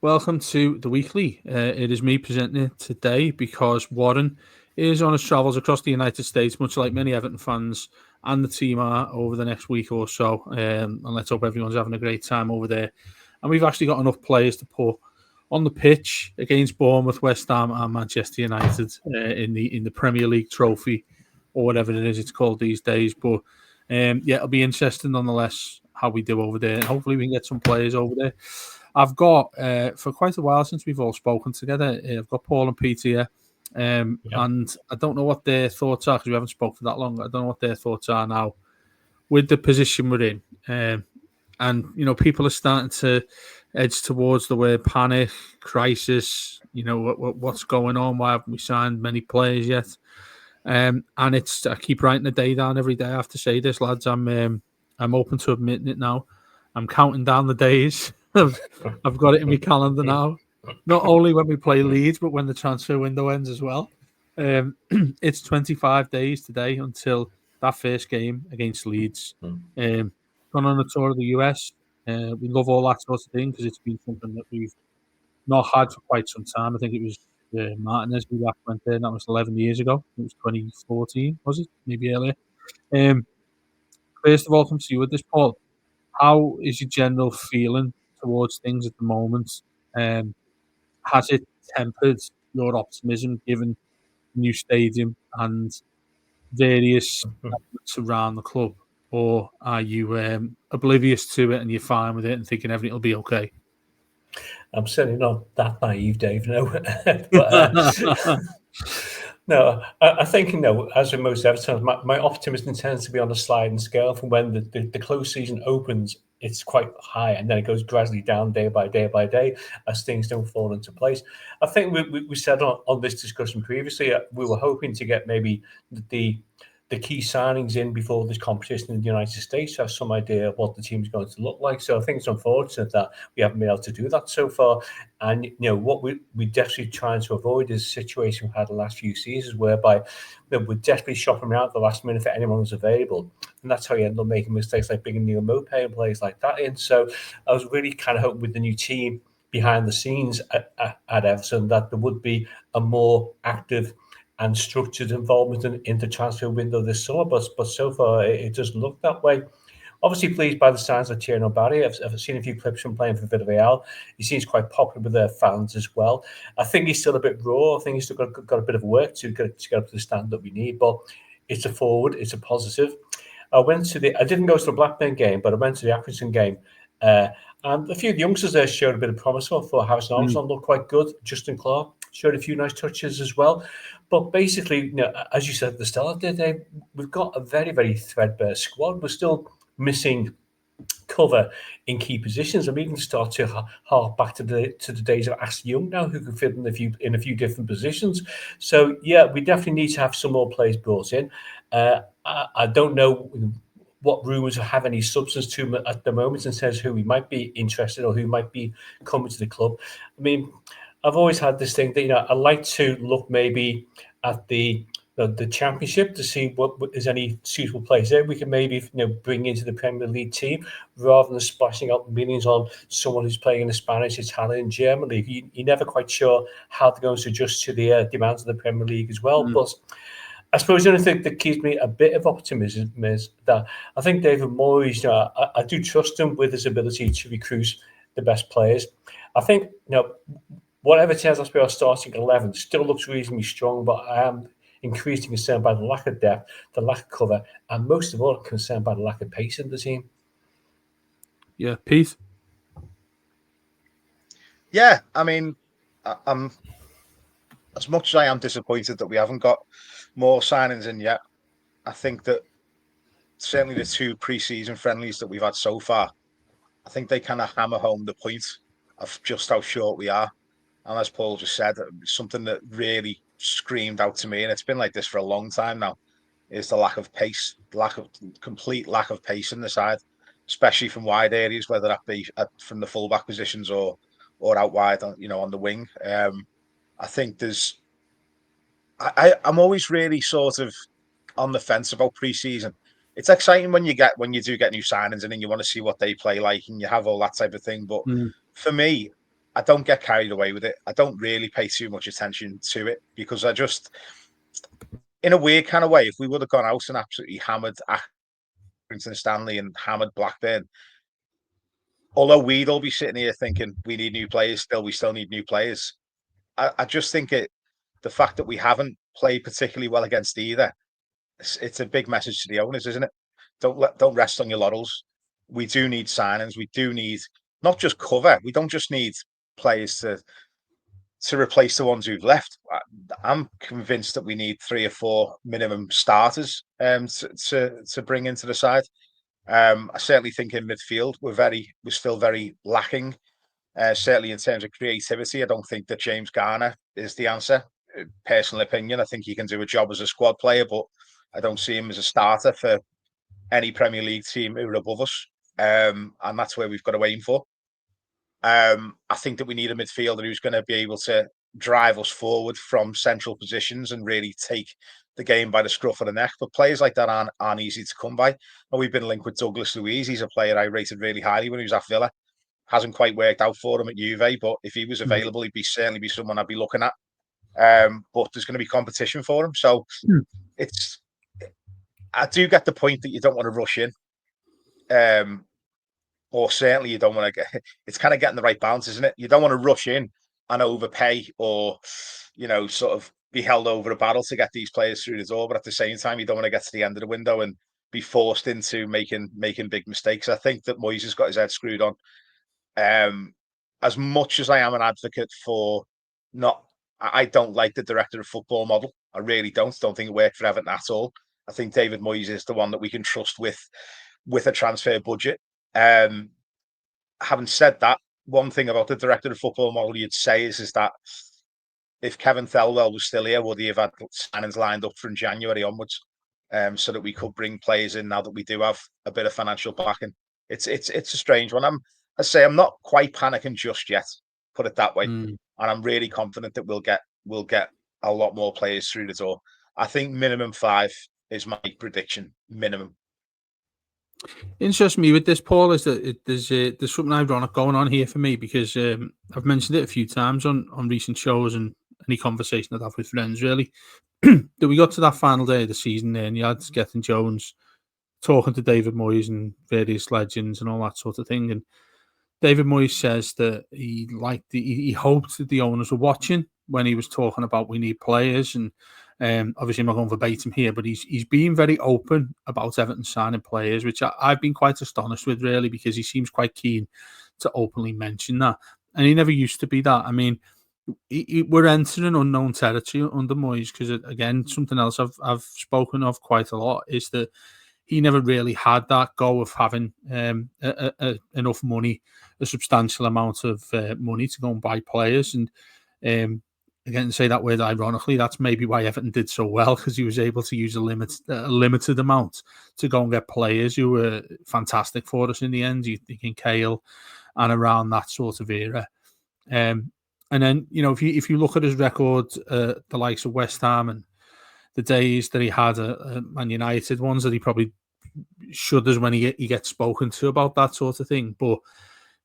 Welcome to the weekly. It is me presenting it today because Warren is on his travels across the United States, much like many Everton fans and the team are over the next week or so. And let's hope everyone's having a great time over there. And we've actually got enough players to put on the pitch against Bournemouth, West Ham, and Manchester United in the Premier League trophy, or whatever it is it's called these days. But yeah, it'll be interesting nonetheless how we do over there. And hopefully we can get some players over there. I've got for quite a while since we've all spoken together. I've got Paul and Peter here, and I don't know what their thoughts are because we haven't spoken for that long. I don't know what their thoughts are now with the position we're in, and people are starting to edge towards the word panic, crisis. What's going on? Why haven't we signed many players yet? And I keep writing the day down every day. I have to say this, lads. I'm open to admitting it now. I'm counting down the days. I've got it in my calendar now. Not only when we play Leeds, but when the transfer window ends as well. It's 25 days today until that first game against Leeds. Gone on a tour of the US. We love all that sort of thing because it's been something that we've not had for quite some time. I think it was Martinez we last went there, and that was 11 years ago. It was 2014, was it? Maybe earlier. First of all, come to you with this, Paul. How is your general feeling towards things at the moment? Has it tempered your optimism given the new stadium and various elements around the club? Or are you oblivious to it and you're fine with it and thinking everything will be okay? I'm certainly not that naive, Dave. No, but no, I think as with most Everton, my optimism tends to be on a sliding scale. From when the close season opens, it's quite high, and then it goes gradually down day by day as things don't fall into place. I think we said on this discussion previously, we were hoping to get maybe the key signings in before this competition in the United States to have some idea of what the team's going to look like. So I think it's unfortunate that we haven't been able to do that so far. And what we definitely trying to avoid is a situation we've had the last few seasons whereby we're desperately shopping around at the last minute for anyone who's available. And that's how you end up making mistakes like bringing Neil Mope and players like that in. So I was really kind of hoping with the new team behind the scenes at Everton that there would be a more active and structured involvement in the transfer window this summer, but so far it doesn't look that way. Obviously pleased by the signs of Tierno Barry. I've seen a few clips from playing for Villarreal. He seems quite popular with their fans as well. I think he's still a bit raw. I think he's still got a bit of work to get up to the standard that we need, but it's a forward, it's a positive. I didn't go to the Blackburn game, but I went to the Accrington game. And a few of the youngsters there showed a bit of promise. I thought Harrison Armstrong looked quite good. Justin Clark showed a few nice touches as well. But basically, as you said at the start of the day, we've got a very, very threadbare squad. We're still missing cover in key positions. I'm even start to hark back to the days of Ashley Young now, who can fit in a few different positions. So yeah, we definitely need to have some more players brought in. I don't know what rumours have any substance to them at the moment and says who we might be interested or who might be coming to the club. I mean, I've always had this thing that I like to look maybe at the championship to see what is any suitable players there we can maybe bring into the Premier League team rather than splashing out millions on someone who's playing in the Spanish, Italian, German league. You're never quite sure how they're going to adjust to the demands of the Premier League as well. But I suppose the only thing that gives me a bit of optimism is that I think David Moyes, I do trust him with his ability to recruit the best players. I think, whatever tells us we are starting 11 still looks reasonably strong, but I am increasingly concerned by the lack of depth, the lack of cover, and most of all, concerned by the lack of pace in the team. Yeah, Pete? Yeah, I mean, I'm as much as I am disappointed that we haven't got more signings in yet. I think that certainly the two pre-season friendlies that we've had so far, I think they kind of hammer home the point of just how short we are. And as Paul just said, something that really screamed out to me, and it's been like this for a long time now, is the lack of pace, complete lack of pace in the side, especially from wide areas, whether that be from the fullback positions or out wide, on the wing. I think I'm always really sort of on the fence about pre-season. It's exciting when you do get new signings and then you want to see what they play like and you have all that type of thing. But for me, I don't get carried away with it. I don't really pay too much attention to it because I just, in a weird kind of way, if we would have gone out and absolutely hammered Accrington Stanley and hammered Blackburn, although we'd all be sitting here thinking we need new players, we still need new players. I just think the fact that we haven't played particularly well against either, it's a big message to the owners, isn't it? Don't rest on your laurels. We do need signings. We do need not just cover. We don't just need players to replace the ones who've left. I'm convinced that we need 3 or 4 minimum starters to bring into the side. I certainly think in midfield we're still very lacking. Certainly in terms of creativity, I don't think that James Garner is the answer. Personal opinion, I think he can do a job as a squad player, but I don't see him as a starter for any Premier League team who are above us. And that's where we've got to aim for. I think that we need a midfielder who's going to be able to drive us forward from central positions and really take the game by the scruff of the neck. But players like that aren't easy to come by. And we've been linked with Douglas Luiz. He's a player I rated really highly when he was at Villa. Hasn't quite worked out for him at Juve, but if he was available, he'd certainly be someone I'd be looking at. But there's going to be competition for him. So I do get the point that you don't want to rush in. Or certainly you don't want to it's kind of getting the right balance, isn't it? You don't want to rush in and overpay or, sort of be held over a barrel to get these players through the door. But at the same time, you don't want to get to the end of the window and be forced into making big mistakes. I think that Moyes has got his head screwed on. As much as I am an advocate for I don't like the director of football model. I really don't think it worked for Everton at all. I think David Moyes is the one that we can trust with a transfer budget. Having said that, one thing about the director of football model you'd say is that if Kevin Thelwell was still here, would he have had signings lined up from January onwards, so that we could bring players in now that we do have a bit of financial backing? It's a strange one. I'm not quite panicking just yet, put it that way, and I'm really confident that we'll get a lot more players through the door. I think minimum 5 is my prediction. Minimum. Interests me with this, Paul, is that there's something ironic going on here for me because I've mentioned it a few times on recent shows and any conversation I've had with friends, really, that we got to that final day of the season there and you had Gethin Jones talking to David Moyes and various legends and all that sort of thing. And David Moyes says that he hoped that the owners were watching when he was talking about we need players. And obviously I'm not going verbatim here, but he's being very open about Everton signing players, which I've been quite astonished with, really, because he seems quite keen to openly mention that. And he never used to be that. I mean, we're entering unknown territory under Moyes because, again, something else I've spoken of quite a lot is that he never really had that go of having enough money, a substantial amount of money to go and buy players. And again, to say that word ironically, that's maybe why Everton did so well, because he was able to use a limited amount to go and get players who were fantastic for us in the end. You think in Cahill and around that sort of era. And then, if you look at his record, the likes of West Ham and the days that he had at Man United, ones that he probably shudders when he gets spoken to about that sort of thing. But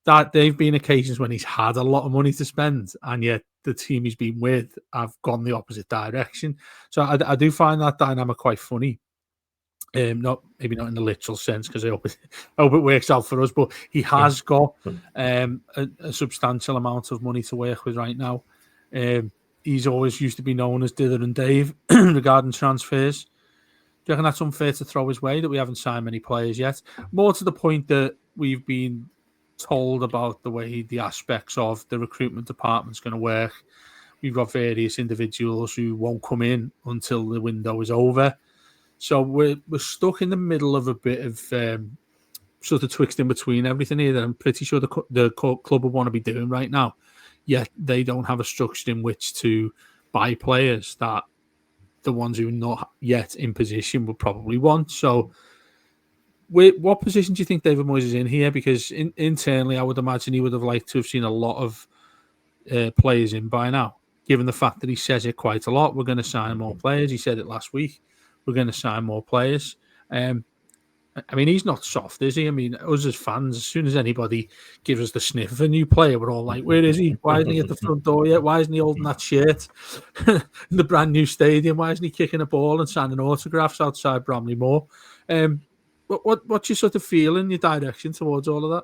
that they've been occasions when he's had a lot of money to spend, and yet the team he's been with have gone the opposite direction. So I do find that dynamic quite funny. Maybe not in the literal sense, because I hope it works out for us. But he has got a substantial amount of money to work with right now. He's always used to be known as Dither and Dave regarding transfers. Do you reckon that's unfair to throw his way that we haven't signed many players yet? More to the point that we've been told about the way the aspects of the recruitment department's going to work. We've got various individuals who won't come in until the window is over. So we're stuck in the middle of a bit of sort of twixt in between everything here that I'm pretty sure the club would want to be doing right now. Yet they don't have a structure in which to buy players that the ones who are not yet in position would probably want. So what position do you think David Moyes is in here? Because internally, I would imagine he would have liked to have seen a lot of players in by now, given the fact that he says it quite a lot. We're going to sign more players. He said it last week. We're going to sign more players. I mean, he's not soft, is he? I mean, us as fans, as soon as anybody gives us the sniff of a new player, we're all like, where is he? Why isn't he at the front door yet? Why isn't he holding that shirt in the brand new stadium? Why isn't he kicking a ball and signing autographs outside Bramley Moor? What's your sort of feeling, your direction towards all of that?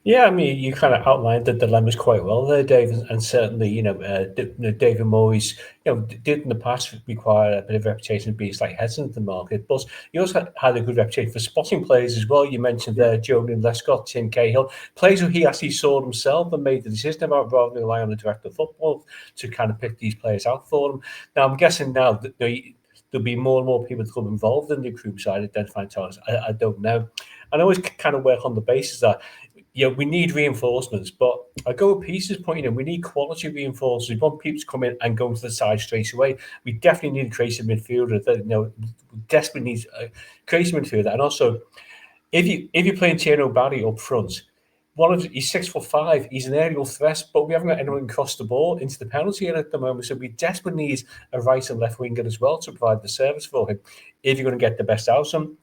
Yeah, I mean, you kind of outlined the dilemmas quite well there, Dave, and certainly, David Moyes, did in the past require a bit of reputation of being slightly hesitant in the market, but he also had a good reputation for spotting players as well. You mentioned there Jonan Lescott, Tim Cahill, players who he actually saw himself and made the decision about rather than rely on the director of football to kind of pick these players out for him. Now, I'm guessing now that there'll be more and more people to become involved in the group side, identifying talents. I don't know. And I always kind of work on the basis that we need reinforcements, but I go with Peter's point, we need quality reinforcements. We want people to come in and go to the side straight away. We definitely need a creative midfielder. We desperately need a creative midfielder. And also, if you're playing Tierno Barry up front, he's 6'5", he's an aerial threat, but we haven't got anyone cross the ball into the penalty area at the moment. So we desperately need a right and left winger as well to provide the service for him if you're going to get the best out of him.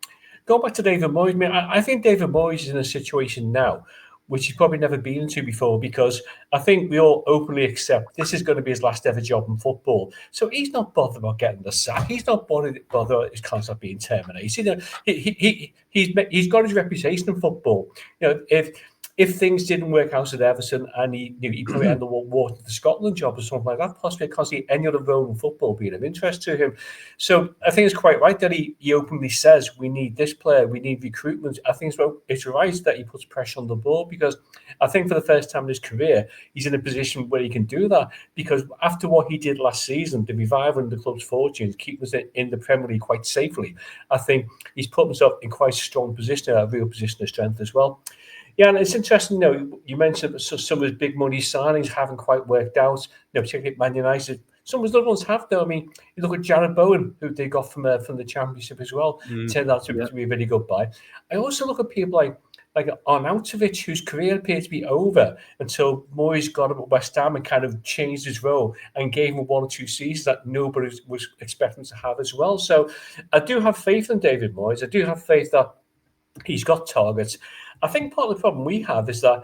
Going back to David Moyes, I think David Moyes is in a situation now which he's probably never been into before, because I think we all openly accept this is going to be his last ever job in football. So he's not bothered about getting the sack. He's not bothered about his contract being terminated. He's got his reputation in football. If things didn't work out at Everton and he probably ended up walking the Scotland job or something like that, possibly I can't see any other role in football being of interest to him. So I think it's quite right that he openly says we need this player, we need recruitment. I think it's right that he puts pressure on the board, because I think for the first time in his career, he's in a position where he can do that, because after what he did last season, the revival in the club's fortunes, keeping us in the Premier League quite safely, I think he's put himself in quite a strong position, a real position of strength as well. Yeah, and it's interesting, you mentioned that some of his big money signings haven't quite worked out, particularly at Man United. Some of his other ones have, though. I mean, you look at Jared Bowen, who they got from the Championship as well. Turned out to be a really good buy. I also look at people like Arnautovic, whose career appeared to be over until Moyes got him at West Ham and kind of changed his role and gave him 1 or 2 seasons that nobody was expecting to have as well. So I do have faith in David Moyes. I do have faith that he's got targets. I think part of the problem we have is that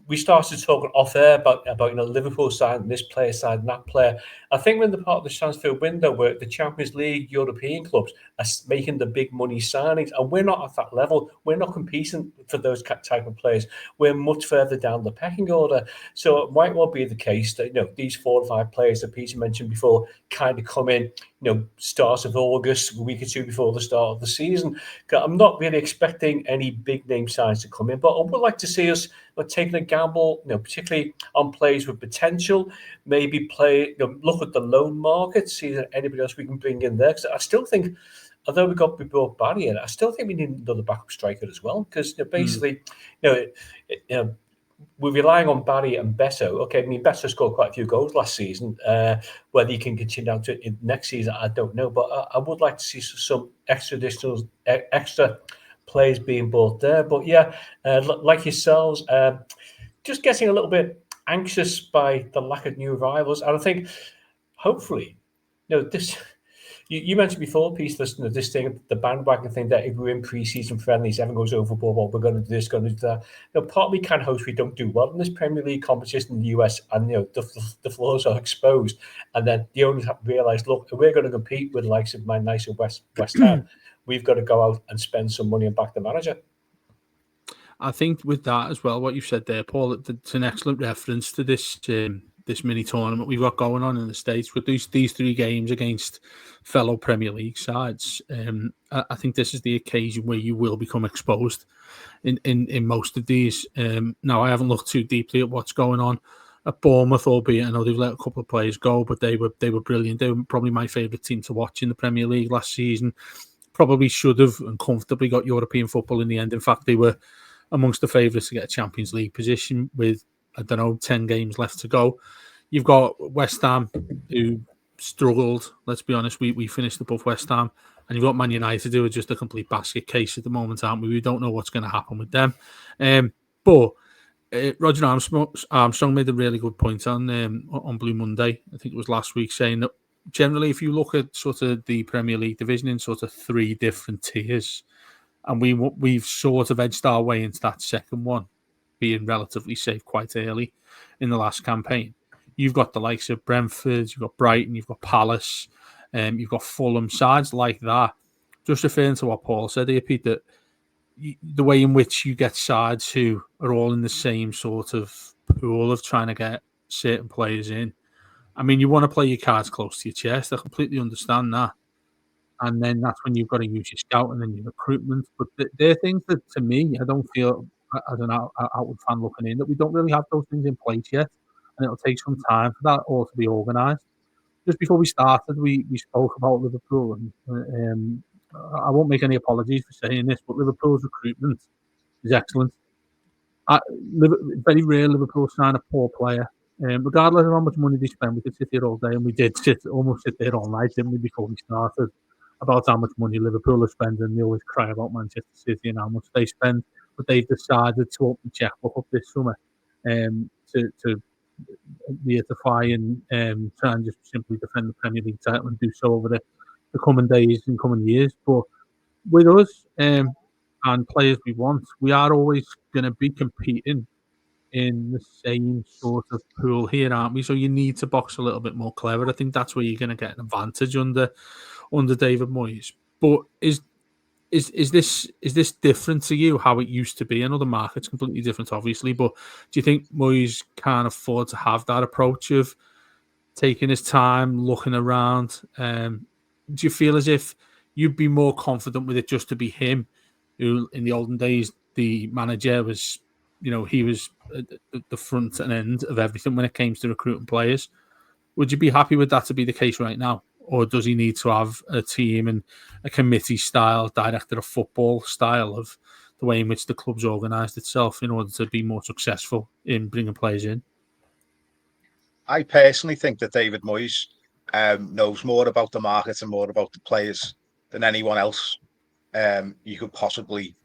we started talking off air about Liverpool side, this player side, and that player. I think when the part of the transfer window where the Champions League, European clubs are making the big money signings, and we're not at that level. We're not competing for those type of players. We're much further down the pecking order. So it might well be the case that these 4 or 5 players that Peter mentioned before kind of come in, start of August, a week or 2 before the start of the season. I'm not really expecting any big name signs to come in, but I would like to see us taking a gamble, particularly on players with potential. Maybe look at the loan market, see if there's anybody else we can bring in there. Because I still think, although we brought Barry in, I still think we need another backup striker as well. Because basically, we're relying on Barry and Beto. Okay, I mean, Beto scored quite a few goals last season. Whether he can continue out to next season, I don't know. But I would like to see some extra players being bought there. But yeah, like yourselves, just getting a little bit anxious by the lack of new rivals. And I think, hopefully, this. You mentioned before, Peace, this thing, the bandwagon thing, that if we're in pre-season friendlies, everyone goes overboard, well, we're going to do this, going to do that. Part of me kind of hopes we don't do well in this Premier League competition in the US, and the flaws are exposed, and then the owners have to realise, look, if we're going to compete with the likes of Man United, West Ham, we've got to go out and spend some money and back the manager. I think with that as well, what you've said there, Paul, it's an excellent reference to this mini tournament we've got going on in the States with these 3 games against fellow Premier League sides. I think this is the occasion where you will become exposed in most of these. Now, I haven't looked too deeply at what's going on at Bournemouth, albeit I know they've let a couple of players go, but they were brilliant. They were probably my favourite team to watch in the Premier League last season. Probably should have and comfortably got European football in the end. In fact, they were amongst the favourites to get a Champions League position with, 10 games left to go. You've got West Ham, who struggled. Let's be honest, we finished above West Ham. And you've got Man United, who are just a complete basket case at the moment, aren't we? We don't know what's going to happen with them. But Roger Armstrong made a really good point on Blue Monday, I think it was last week, saying that generally if you look at sort of the Premier League division in sort of 3 different tiers, and we've sort of edged our way into that second one, being relatively safe quite early in the last campaign. You've got the likes of Brentford, you've got Brighton, you've got Palace, you've got Fulham, sides like that. Just referring to what Paul said here, Pete, that the way in which you get sides who are all in the same sort of pool of trying to get certain players in. I mean, you want to play your cards close to your chest. I completely understand that. And then that's when you've got to use your scouting and your recruitment. But they're things that, to me, I don't feel, as an outward fan looking in, that we don't really have those things in place yet. And it'll take some time for that all to be organised. Just before we started, we spoke about Liverpool. And I won't make any apologies for saying this, but Liverpool's recruitment is excellent. Very rare Liverpool sign a poor player. Regardless of how much money they spend, we could sit here all day, and we did almost sit there all night, didn't we, before we started, about how much money Liverpool are spending. They always cry about Manchester City and how much they spend, but they've decided to open the checkbook up this summer to reatify and try and just simply defend the Premier League title and do so over the coming days and coming years. But with us and players we want, we are always going to be competing in the same sort of pool here, aren't we? So you need to box a little bit more clever. I think that's where you're going to get an advantage under David Moyes. But is this different to you, how it used to be? I know the market's completely different, obviously, but do you think Moyes can't afford to have that approach of taking his time, looking around? Do you feel as if you'd be more confident with it just to be him, who in the olden days, the manager was, he was at the front and end of everything when it came to recruiting players? Would you be happy with that to be the case right now? Or does he need to have a team and a committee style, director of football style of the way in which the club's organised itself in order to be more successful in bringing players in? I personally think that David Moyes knows more about the market and more about the players than anyone else you could possibly.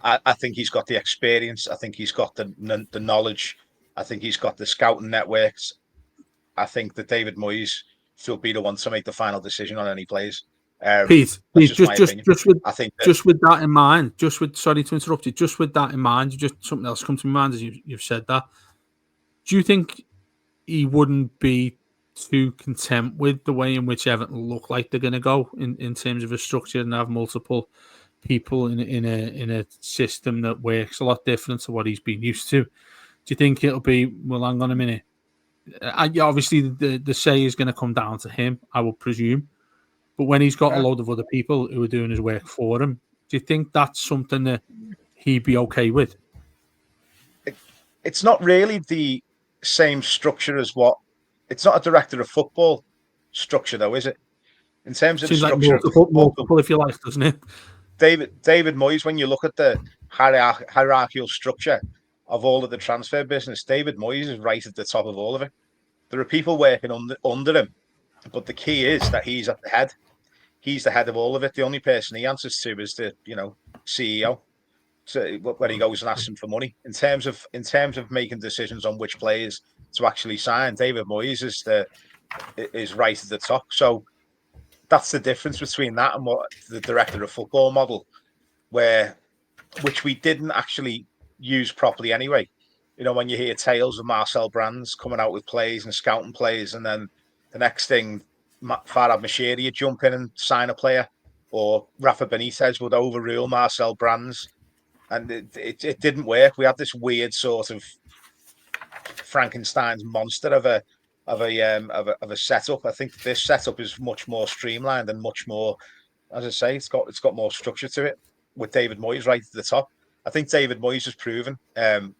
I think he's got the experience. I think he's got the knowledge. I think he's got the scouting networks. I think that David Moyes will be the one to make the final decision on any players. Pete, just with that in mind, sorry to interrupt you, just with that in mind, just something else comes to my mind as you've said that. Do you think he wouldn't be too content with the way in which Everton look like they're going to go in terms of a structure and have multiple people in a system that works a lot different to what he's been used to? Do you think it'll be, well, hang on a minute? Obviously, the say is going to come down to him, I would presume. But when he's got a load of other people who are doing his work for him, do you think that's something that he'd be okay with? It's not really the same structure as what. It's not a director of football structure, though, is it? In terms of Seems the like structure multiple, if you like, doesn't it? David Moyes, when you look at the hierarchical structure of all of the transfer business, David Moyes is right at the top of all of it. There are people working under him, but the key is that he's at the head. He's the head of all of it. The only person he answers to is the CEO. So when he goes and asks him for money, in terms of making decisions on which players to actually sign, David Moyes is right at the top. So that's the difference between that and what the director of football model, which we didn't actually use properly anyway. When you hear tales of Marcel Brands coming out with plays and scouting plays, and then the next thing, Farhad Moshiri would jump in and sign a player, or Rafa Benitez would overrule Marcel Brands. And it didn't work. We had this weird sort of Frankenstein's monster of a setup. I think this setup is much more streamlined and much more, as I say, it's got more structure to it. With David Moyes right at the top, I think David Moyes has proven,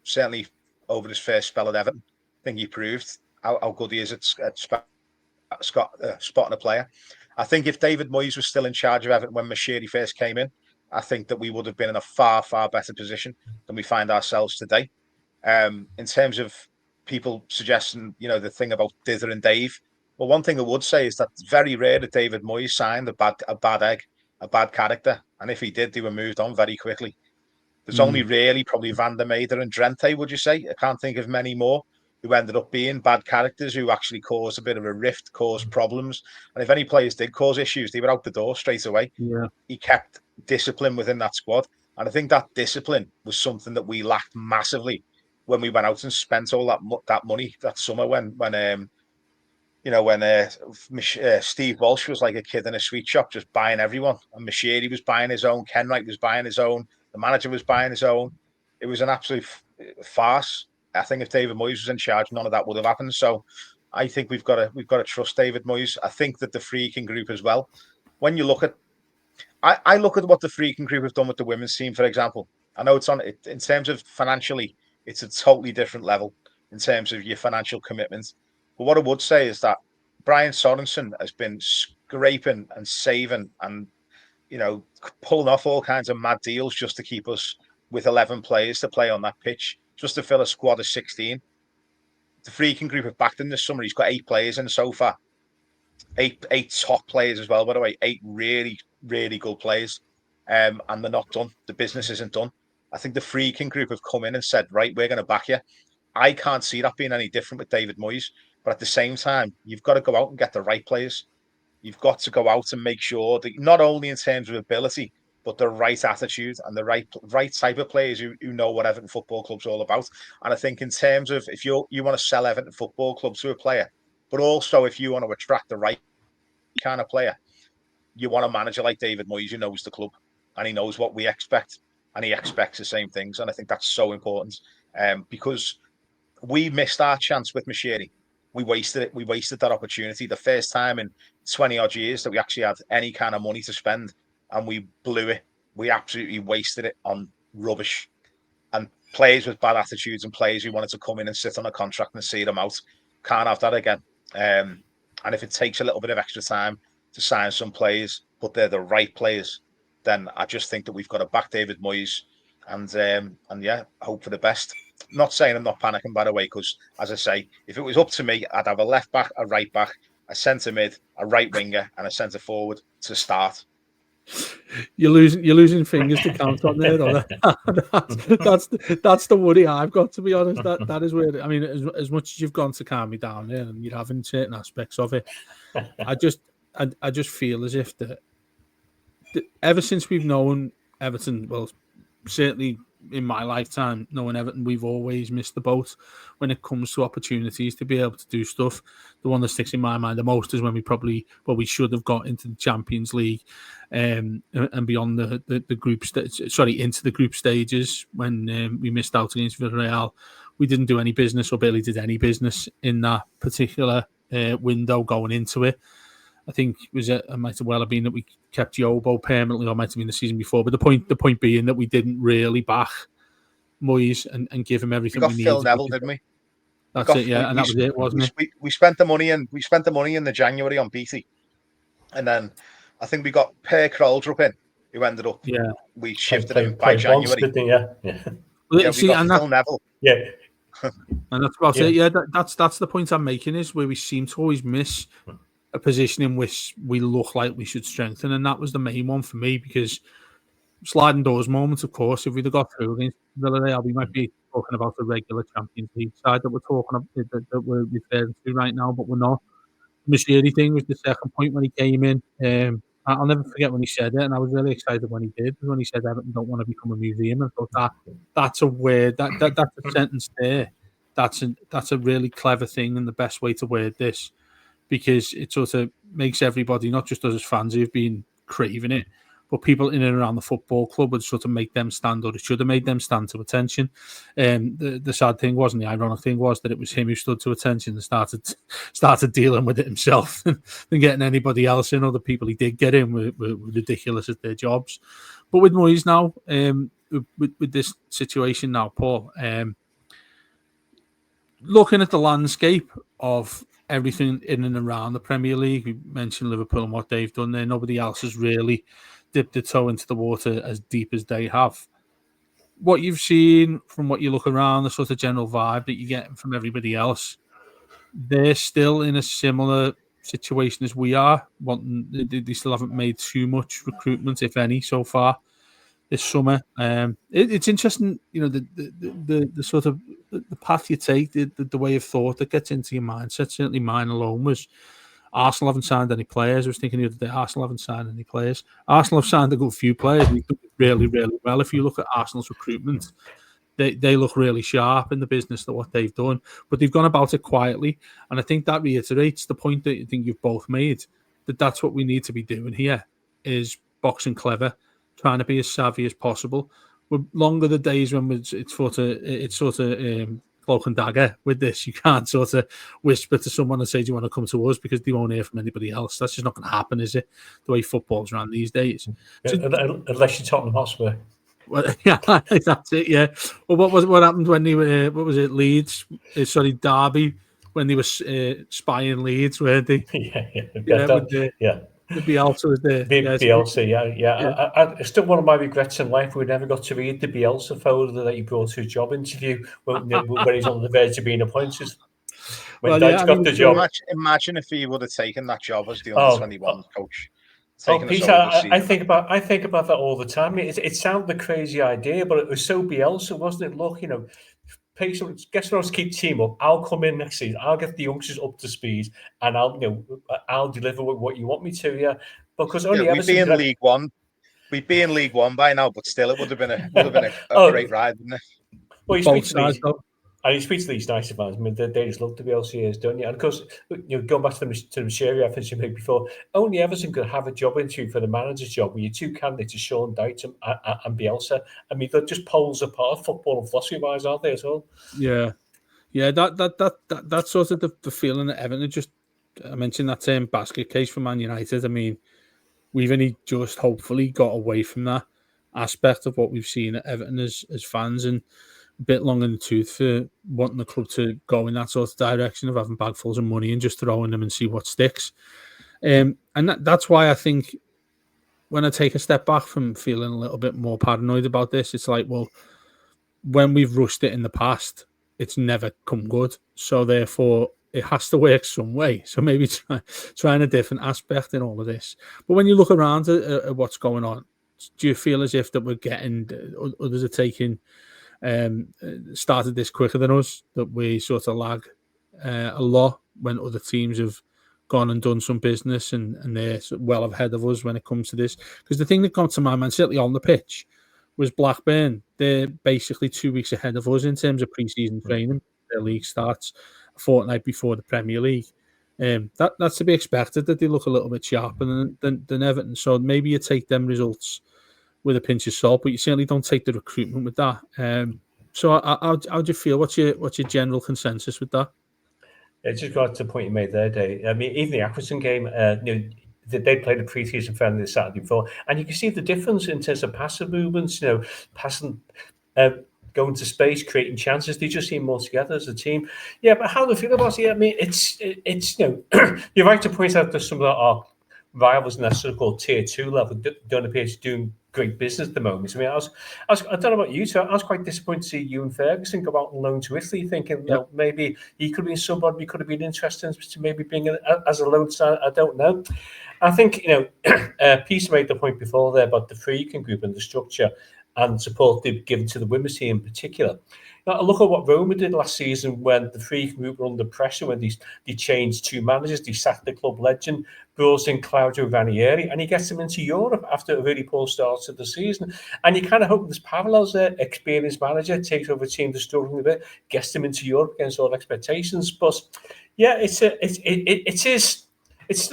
certainly over his first spell at Everton, I think he proved how good he is at spotting a player. I think if David Moyes was still in charge of Everton when Moshiri first came in, I think that we would have been in a far, far better position than we find ourselves today. In terms of people suggesting, the thing about Dither and Dave, well, one thing I would say is that it's very rare that David Moyes signed a bad egg, a bad character, and if he did, they were moved on very quickly. There's only really probably Van der Meijden and Drenthe, would you say? I can't think of many more who ended up being bad characters who actually caused a bit of a rift, caused problems. And if any players did cause issues, they were out the door straight away. Yeah. He kept discipline within that squad. And I think that discipline was something that we lacked massively when we went out and spent all that money that summer when Steve Walsh was like a kid in a sweet shop just buying everyone. And Mashiri was buying his own. Kenwright was buying his own. The manager was buying his own. It was an absolute farce. I think if David Moyes was in charge, none of that would have happened. So I think we've got to trust David Moyes. I think that the freaking group as well. When you look at, I look at what the freaking group have done with the women's team, for example. I know it's on in terms of financially, it's a totally different level in terms of your financial commitment. But what I would say is that Brian Sorensen has been scraping and saving and, pulling off all kinds of mad deals just to keep us with 11 players to play on that pitch, just to fill a squad of 16. The freaking group have backed him this summer. He's got 8 players in so far. Eight top players as well, by the way. 8 really, really good players. And they're not done. The business isn't done. I think the freaking group have come in and said, right, we're going to back you. I can't see that being any different with David Moyes. But at the same time, you've got to go out and get the right players. You've got to go out and make sure that not only in terms of ability, but the right attitude and the right type of players who know what Everton Football Club's all about. And I think in terms of if you want to sell Everton Football Club to a player, but also if you want to attract the right kind of player, you want a manager like David Moyes who knows the club and he knows what we expect and he expects the same things. And I think that's so important because we missed our chance with Mashiri. We wasted it. We wasted that opportunity. The first time in 20 odd years that we actually had any kind of money to spend, and we blew it. We absolutely wasted it on rubbish. And players with bad attitudes and players who wanted to come in and sit on a contract and see them out can't have that again. And if it takes a little bit of extra time to sign some players, but they're the right players, then I just think that we've got to back David Moyes and hope for the best. Not saying I'm not panicking, by the way, because as I say, if it was up to me, I'd have a left back, a right back, a centre mid, a right winger, and a centre forward to start. You're losing fingers to count on there, though. That's the worry I've got, to be honest. That is where, I mean, as much as you've gone to calm me down there, and you're having certain aspects of it, I just feel as if that ever since we've known Everton, well, certainly in my lifetime, knowing Everton, we've always missed the boat when it comes to opportunities to be able to do stuff. The one that sticks in my mind the most is when we should have got into the Champions League and beyond the group into the group stages when we missed out against Villarreal. We didn't do any business, or barely did any business in that particular window going into it. I think it might have well have been that we kept Yobo permanently, or it might have been the season before. But the point being that we didn't really back Moyes and give him everything we needed. We got Phil Neville, didn't we? That's it, yeah, and that was it, wasn't it? We spent the money in the January on Beattie, and then I think we got Per Kroldrup in, who ended up. Yeah, we shifted him by January. We got Phil Neville. Yeah. And that's about it. Yeah, that's the point I'm making, is where we seem to always miss a position in which we look like we should strengthen, and that was the main one for me, because sliding doors moments, of course, if we'd have got through against Villarreal, we might be talking about the regular Champions League side that we're talking about, that we're referring to right now, but we're not. The Mashiri thing was the second point when he came in. I'll never forget when he said it, and I was really excited when he did, when he said Everton don't want to become a museum. And I thought that's a word, that's a sentence there. That's a really clever thing, and the best way to word this, because it sort of makes everybody, not just us as fans who've been craving it, but people in and around the football club would sort of make them stand, or it should have made them stand to attention. The sad thing was, and the ironic thing was, that it was him who stood to attention and started dealing with it himself than getting anybody else in. Other people he did get in were ridiculous at their jobs. But with Moyes now, with this situation now, Paul, looking at the landscape of everything in and around the Premier League, we mentioned Liverpool and what they've done there. Nobody else has really dipped their toe into the water as deep as they have. What you've seen, from what you look around, the sort of general vibe that you're getting from everybody else, they're still in a similar situation as we are. They still haven't made too much recruitment, if any, so far. this summer. It's interesting, the sort of the path you take, the way of thought that gets into your mindset. Certainly, mine alone was Arsenal haven't signed any players. I was thinking the other day, Arsenal haven't signed any players. Arsenal have signed a good few players. And they've done really, really well. If you look at Arsenal's recruitment, they look really sharp in the business that what they've done, but they've gone about it quietly. And I think that reiterates the point that I think you've both made, that that's what we need to be doing here, is boxing clever, trying to be as savvy as possible. We're longer the days when it's sort of cloak and dagger with this. You can't sort of whisper to someone and say, do you want to come to us, because they won't hear from anybody else. That's just not going to happen, is it? The way football's run these days. Unless you're Tottenham Hotspur. Well, yeah, that's it. Yeah. Well, what happened when they were? What was it? Leeds? Derby, when they were spying Leeds, weren't they? The Bielsa was there. Bielsa, yeah. It's still one of my regrets in life. We never got to read the Bielsa photo that he brought to a job interview when he's on the verge of being appointed. When Dyche got the job. Imagine if he would have taken that job as the under-21 coach. Peter, I think about that all the time. It sounded a crazy idea, but it was so Bielsa, wasn't it? Look, guess what? I'll keep the team up. I'll come in next season. I'll get the youngsters up to speed, and I'll deliver what you want me to. Yeah, because only we'd be in League One. We'd be in League One by now, but still, it would have been a great ride, wouldn't it? Well, he speaks to these nice fans. I mean, they just love to be LCAs, don't you? And of course, going back to the Mashiri reference you made before, only Everton could have a job interview for the manager's job with your two candidates, Sean Dyche and Bielsa. I mean, they're just poles apart, football and philosophy-wise, aren't they, as well? Yeah. That's sort of the feeling that Everton I mentioned that term basket case for Man United. I mean, we've only just hopefully got away from that aspect of what we've seen at Everton as fans, and a bit long in the tooth for wanting the club to go in that sort of direction of having bagfuls of money and just throwing them and see what sticks. And that's why I think when I take a step back from feeling a little bit more paranoid about this, it's like, well, when we've rushed it in the past, it's never come good. So therefore, it has to work some way. So maybe trying a different aspect in all of this. But when you look around at what's going on, do you feel as if that we're getting, others are taking, started this quicker than us, that we sort of lag a lot when other teams have gone and done some business and they're well ahead of us when it comes to this? Because the thing that comes to my mind, certainly on the pitch, was Blackburn. They're basically 2 weeks ahead of us in terms of pre-season training. Their league starts a fortnight before the Premier League. That's to be expected, that they look a little bit sharper than Everton. So maybe you take them results with a pinch of salt, but you certainly don't take the recruitment with that. So how do you feel? What's your general consensus with that? It's just got to the point you made there, Dave. I mean, even the Accrington game, they played a pre-season friendly the Saturday before, and you can see the difference in terms of passive movements, passing, going to space, creating chances. They just seem more together as a team. Yeah, but how do they feel about it? I mean, it's you're right to point out that some of our rivals in that so-called tier 2 level don't appear to be doing great business at the moment. I mean, I don't know about you, so I was quite disappointed to see you and Ferguson go out on loan to Italy, thinking maybe he could have been somebody we could have been interested in to maybe bring in as a loan sign. I don't know. I think Peter made the point before there about the freaking group and the structure and support they've given to the women's team in particular. Now, look at what Roma did last season when the freaking group were under pressure, when they changed two managers, they sacked the club legend, brought in Claudio Ranieri, and he gets them into Europe after a really poor start to the season. And you kind of hope there's parallels there. Experienced manager takes over a team that's struggling a bit, gets them into Europe against all expectations. But yeah, it's still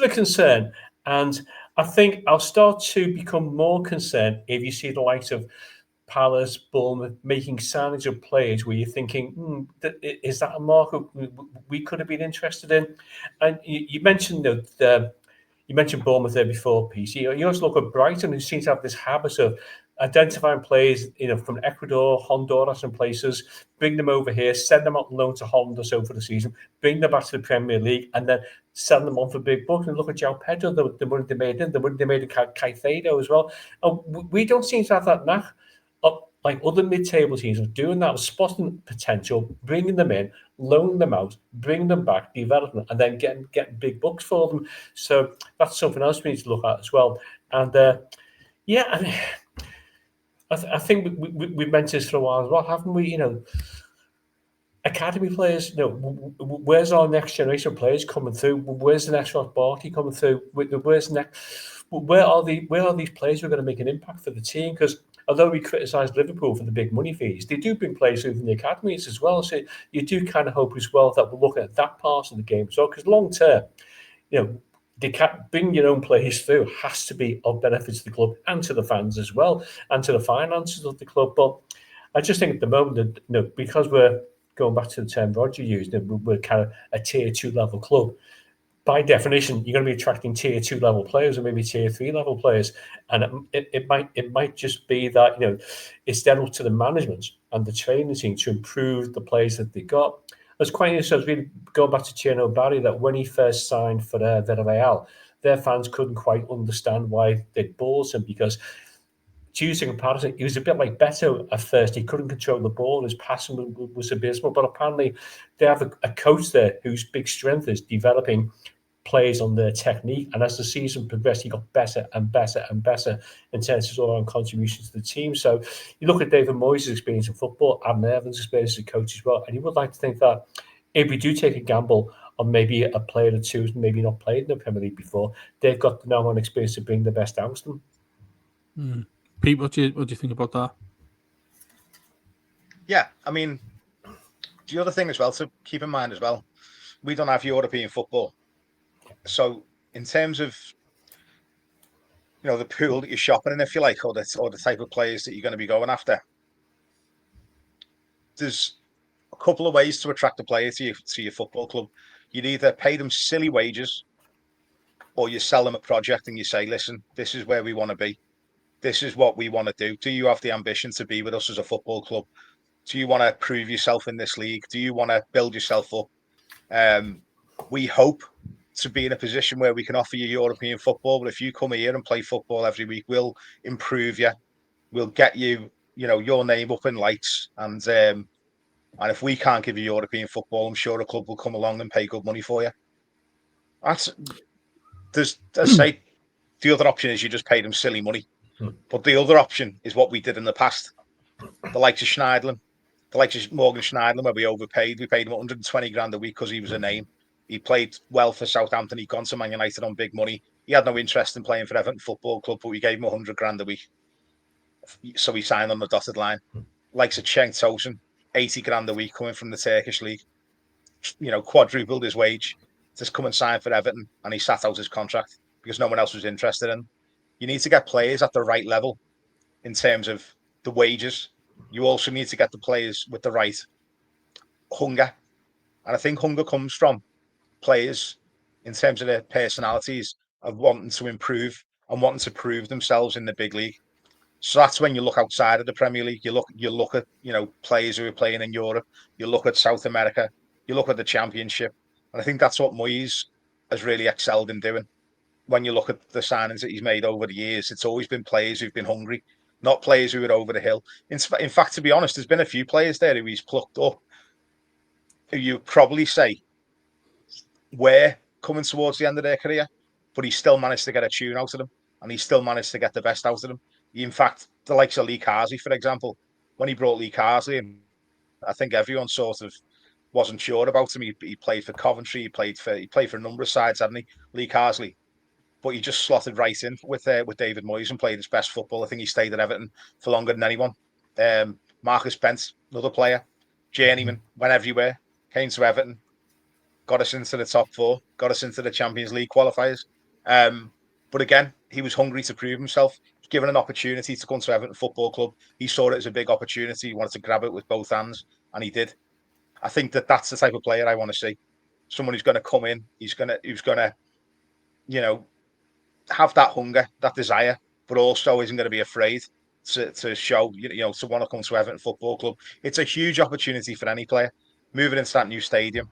a concern. And I think I'll start to become more concerned if you see the likes of Palace, Bournemouth making signings of players where you're thinking, is that a market we could have been interested in? And you mentioned you mentioned Bournemouth there before, PC. You also look at Brighton, who seems to have this habit of identifying players, from Ecuador, Honduras, and places, bring them over here, send them out on loan to Holland or so for the season, bring them back to the Premier League, and then sell them on for big bucks. And look at João Pedro, the money they made the money they made in Caicedo as well. And we don't seem to have that knack. Like other mid-table teams are doing that, spotting potential, bringing them in, loaning them out, bringing them back, developing them, and then getting big bucks for them. So that's something else we need to look at as well. And I think we've mentioned this for a while as well, haven't we? Academy players, where's our next generation of players coming through? Where's the next Ross Barkley coming through? Where's next? Where are these players who are going to make an impact for the team? Because although we criticise Liverpool for the big money fees, they do bring players through from the academies as well. So you do kind of hope as well that we're looking at that part of the game. So because long term, they can't bring your own players through has to be of benefit to the club and to the fans as well, and to the finances of the club. But I just think at the moment that because we're going back to the term Roger used, we're kind of a tier 2 level club. By definition, you're going to be attracting tier 2 level players or maybe tier 3 level players, and it might just be that it's then up to the management and the training team to improve the players that they got. It's quite interesting. I was really going back to Tierno Barry that when he first signed for Villarreal, their fans couldn't quite understand why they'd bought him because, to use a comparison, he was a bit like Beto at first. He couldn't control the ball. His passing was abysmal. But apparently they have a coach there whose big strength is developing players on their technique. And as the season progressed, he got better and better and better in terms of all-round contributions to the team. So you look at David Moyes' experience in football, Adam Evans' experience as a coach as well, and you would like to think that if we do take a gamble on maybe a player or two who's maybe not played in the Premier League before, they've got the know-how and experience to bring the best out of them. Pete, what do you think about that? Yeah, I mean, the other thing as well to keep in mind as well, we don't have European football. So in terms of the pool that you're shopping in, if you like, or the type of players that you're going to be going after, there's a couple of ways to attract a player to your football club. You'd either pay them silly wages, or you sell them a project and you say, listen, this is where we want to be. This is what we want to do. Do you have the ambition to be with us as a football club? Do you want to prove yourself in this league? Do you want to build yourself up? We hope to be in a position where we can offer you European football. But if you come here and play football every week, we'll improve you. We'll get you, your name up in lights. And if we can't give you European football, I'm sure a club will come along and pay good money for you. The other option is you just pay them silly money. But the other option is what we did in the past. The likes of Schneiderlin, the likes of Morgan Schneiderlin, where we overpaid. We paid him 120 grand a week because he was a name. He played well for Southampton. He'd gone to Man United on big money. He had no interest in playing for Everton Football Club, but we gave him 100 grand a week. So he signed on the dotted line. Likes of Cenk Tosun, 80 grand a week coming from the Turkish league. Quadrupled his wage to come and sign for Everton, and he sat out his contract because no one else was interested in him. You need to get players at the right level in terms of the wages. You also need to get the players with the right hunger. And I think hunger comes from players in terms of their personalities of wanting to improve and wanting to prove themselves in the big league. So that's when you look outside of the Premier League. You look at players who are playing in Europe. You look at South America. You look at the Championship. And I think that's what Moyes has really excelled in doing. When you look at the signings that he's made over the years, it's always been players who've been hungry, not players who are over the hill. In fact, to be honest, there's been a few players there who he's plucked up who you probably say were coming towards the end of their career, but he still managed to get a tune out of them, and he still managed to get the best out of them. In fact, the likes of Lee Carsley, for example, when he brought Lee Carsley in, I think everyone sort of wasn't sure about him. He played for Coventry, he played for a number of sides, hadn't he, Lee Carsley? But he just slotted right in with David Moyes and played his best football. I think he stayed at Everton for longer than anyone. Marcus Bent, another player, journeyman, went everywhere, came to Everton, got us into the top four, got us into the Champions League qualifiers. But again, he was hungry to prove himself. Given an opportunity to come to Everton Football Club, he saw it as a big opportunity. He wanted to grab it with both hands, and he did. I think that's the type of player I want to see. Someone who's going to come in, who's going to, have that hunger, that desire, but also isn't going to be afraid to show, to want to come to Everton Football Club. It's a huge opportunity for any player moving into that new stadium.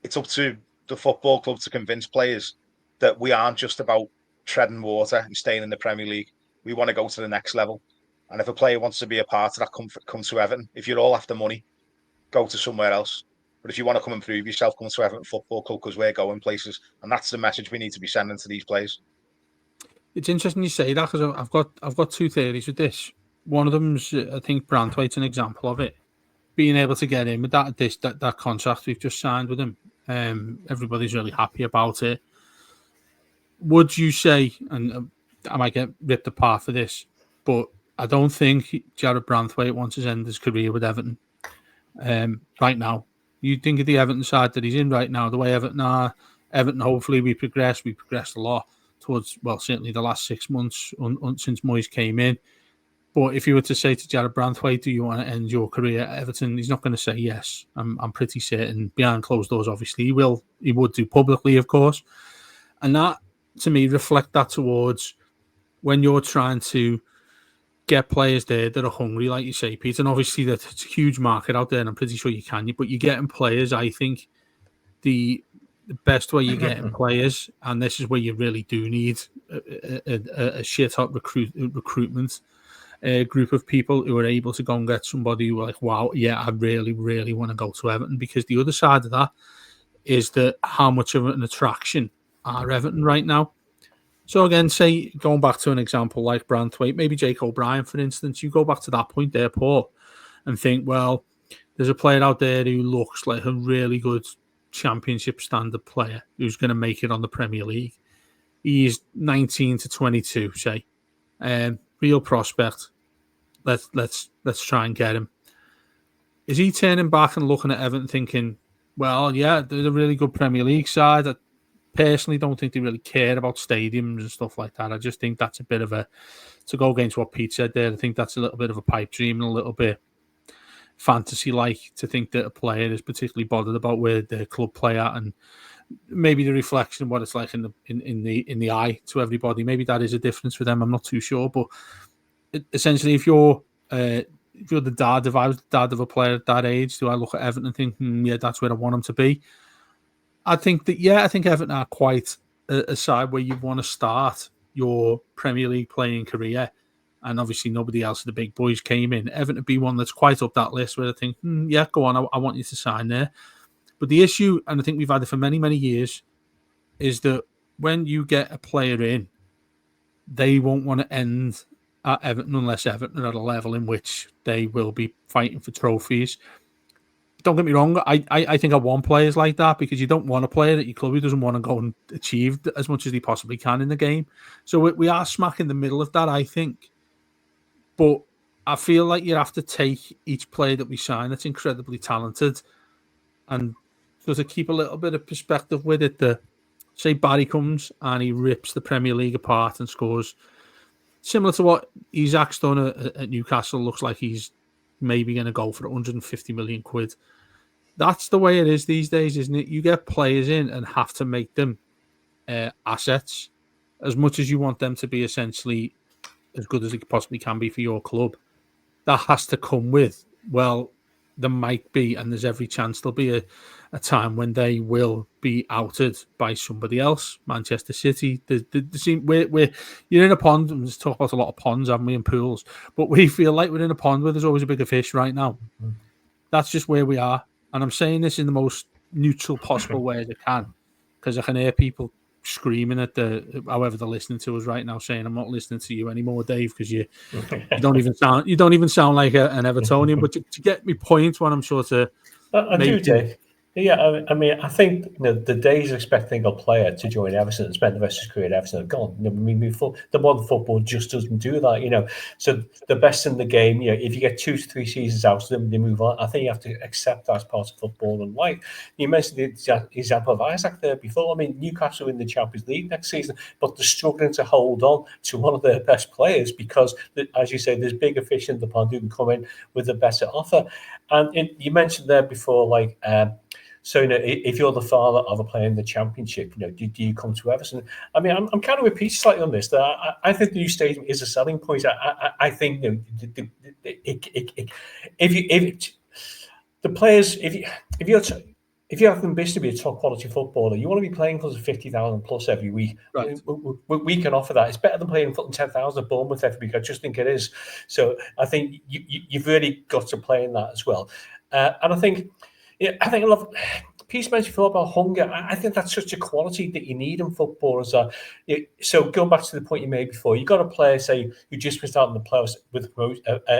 It's up to the football club to convince players that we aren't just about treading water and staying in the Premier League. We want to go to the next level. And if a player wants to be a part of that, come to Everton. If you're all after money, go to somewhere else. But if you want to come and prove yourself, come to Everton Football Club because we're going places. And that's the message we need to be sending to these players. It's interesting you say that because I've got two theories with this. one of them's, I think, Branthwaite's an example of it. Being able to get in with that contract we've just signed with him, everybody's really happy about it. Would you say, and I might get ripped apart for this, but I don't think Jared Branthwaite wants to end his career with Everton right now. You think of the Everton side that he's in right now, the way Everton are. Everton, hopefully, we progressed a lot towards, well, certainly the last 6 months since Moyes came in. But if you were to say to Jared Branthwaite, do you want to end your career at Everton? He's not going to say yes. I'm pretty certain. Behind closed doors, obviously, he would do publicly, of course. And that, to me, reflect that towards when you're trying to get players there that are hungry, like you say, Pete. And obviously, that's a huge market out there, and I'm pretty sure you can. But you're getting players, I think, the best way you're getting players, and this is where you really do need a shit-hot recruitment group of people who are able to go and get somebody who are like, wow, yeah, I really, really want to go to Everton. Because the other side of that is that how much of an attraction are Everton right now. So again, say, going back to an example like Branthwaite, maybe Jake O'Brien, for instance, you go back to that point there, Paul, and think, well, there's a player out there who looks like a really good championship standard player who's going to make it on the Premier League. He's 19 to 22, say. Real prospect. Let's try and get him. Is he turning back and looking at Everton thinking, well, yeah, they're a really good Premier League side. I personally don't think they really care about stadiums and stuff like that. I just think that's a bit of to go against what Pete said there, I think that's a little bit of a pipe dream and a little bit fantasy-like to think that a player is particularly bothered about where their club play at, and maybe the reflection of what it's like in the eye to everybody. Maybe that is a difference for them. I'm not too sure, but essentially, if you're the dad, if I was the dad of a player at that age, do I look at Everton and think, yeah, that's where I want him to be? I think Everton are quite a side where you want to start your Premier League playing career, and obviously nobody else of the big boys came in. Everton would be one that's quite up that list where I think, yeah, go on, I want you to sign there. But the issue, and I think we've had it for many, many years, is that when you get a player in, they won't want to end at Everton unless Everton are at a level in which they will be fighting for trophies. Don't get me wrong, I think I want players like that, because you don't want a player at your club who doesn't want to go and achieve as much as he possibly can in the game. So we are smack in the middle of that, I think. But I feel like you have to take each player that we sign that's incredibly talented and sort of keep a little bit of perspective with it. That, say, Barry comes and he rips the Premier League apart and scores, similar to what Isak's done at Newcastle. Looks like he's maybe going to go for 150 million quid. That's the way it is these days, isn't it? You get players in and have to make them assets as much as you want them to be essentially as good as they possibly can be for your club. That has to come with, well, there might be, and there's every chance there'll be a time when they will be outed by somebody else. Manchester City, we're you're in a pond. We've talked about a lot of ponds, haven't we, and pools, but we feel like we're in a pond where there's always a bigger fish right now. Mm-hmm. That's just where we are, and I'm saying this in the most neutral possible way as I can, because I can hear people screaming at however they're listening to us right now, saying, "I'm not listening to you anymore, Dave, because you don't even sound like an Evertonian." But to get me point, what I'm sort of I do, Dave. Yeah, I mean, I think the days of expecting a player to join Everton and spend the rest of his career at Everton are gone. The modern football just doesn't do that. So the best in the game, if you get 2 to 3 seasons out of them, they move on. I think you have to accept that as part of football and life. You mentioned the example of Isak there before. I mean, Newcastle in the Champions League next season, but they're struggling to hold on to one of their best players because, as you say, there's bigger fish in the pond who can come in with a better offer. And you mentioned there before, so, if you're the father of a player in the Championship, do you come to Everton? I mean, I'm kind of with Pete slightly on this. I think the new stadium is a selling point. I think if the players, if you have ambition to be a top quality footballer, you want to be playing for 50,000 plus every week. Right. We can offer that. It's better than playing 10,000 at Bournemouth every week. I just think it is. So I think you've really got to play in that as well. And I think. Yeah, I think Peace mentioned before about hunger. I think that's such a quality that you need in football. So going back to the point you made before, you got a player, say, who just missed out in the playoffs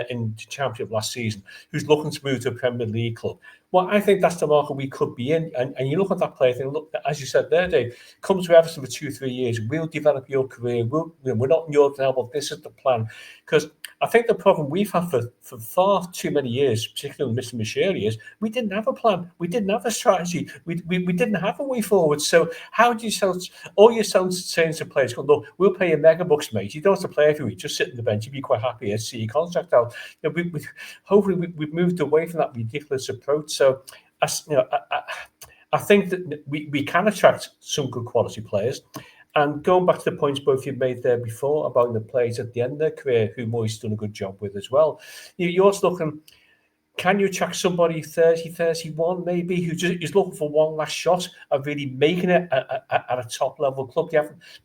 in the Championship last season, who's looking to move to a Premier League club. Well, I think that's the market we could be in. And you look at that player, think, look, as you said there, Dave, come to Everton for 2-3 years. We'll develop your career. We're not in your level. This is the plan. Because I think the problem we've had for far too many years, particularly Mr. Mashiri, is we didn't have a plan. We didn't have a strategy. We didn't have a way forward. So how do you sell? All you're saying to players, look, we'll pay you mega bucks, mate. You don't have to play every week. Just sit on the bench. You'd be quite happy to see your contract out. Hopefully we've moved away from that ridiculous approach. So, I think that we can attract some good quality players. And going back to the points both you've made there before about the players at the end of their career, who Moyes done a good job with as well. You're also looking, can you attract somebody 30, 31 maybe, who just is looking for one last shot of really making it at a top level club?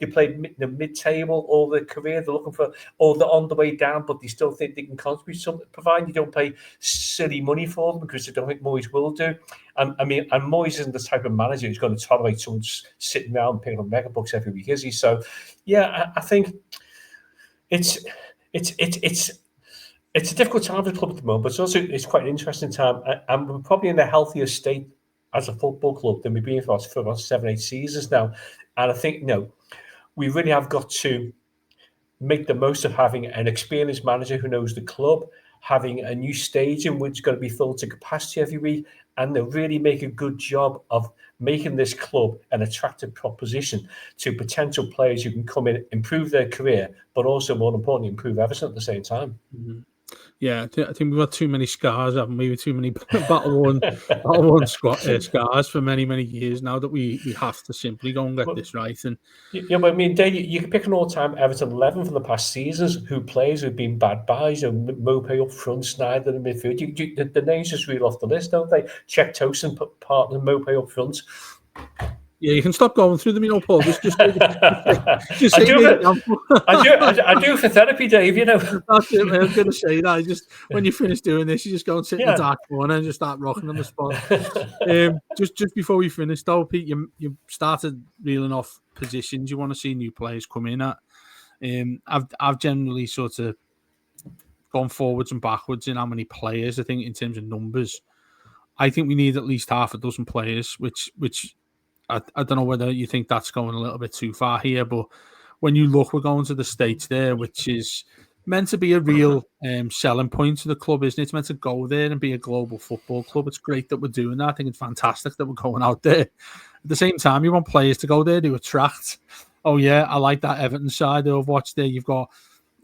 They played the mid-table all their career. They're looking for, or they're on the way down, but they still think they can contribute something, provided you don't pay silly money for them, because I don't think Moyes will do. And Moyes isn't the type of manager who's going to tolerate someone just sitting around picking up mega bucks every week, is he? So, yeah, I think it's a difficult time for the club at the moment, but it's quite an interesting time, and we're probably in a healthier state as a football club than we've been for about 7-8 seasons now. And I think we really have got to make the most of having an experienced manager who knows the club, having a new stadium which is going to be filled to capacity every week, and they really make a good job of making this club an attractive proposition to potential players who can come in, improve their career, but also, more importantly, improve Everton at the same time. Mm-hmm. Yeah, I think we've got too many scars, haven't we? Too many battle-worn scars for many, many years now that we have to simply go and get this right. And but I mean, Dave, you can pick an all-time Everton 11 from the past seasons who've been bad buys. Mopé up front, Snyder in midfield. The names just reel off the list, don't they? Czech Tosin, partner, Mopé up front. Yeah, you can stop going through them, Paul. Just I do for therapy, Dave. That's it. I was going to say that. Just when you finish doing this, you just go and sit in the dark corner and just start rocking on the spot. Just before we finish, though, Pete, you started reeling off positions you want to see new players come in at. I've generally sort of gone forwards and backwards in how many players. I think in terms of numbers, I think we need at least half a dozen players, which. I don't know whether you think that's going a little bit too far here, but when you look, we're going to the States there, which is meant to be a real selling point to the club, isn't it? It's meant to go there and be a global football club. It's great that we're doing that. I think it's fantastic that we're going out there. At the same time, you want players to go there to attract. Oh, yeah, I like that Everton side that I've watched there. You've got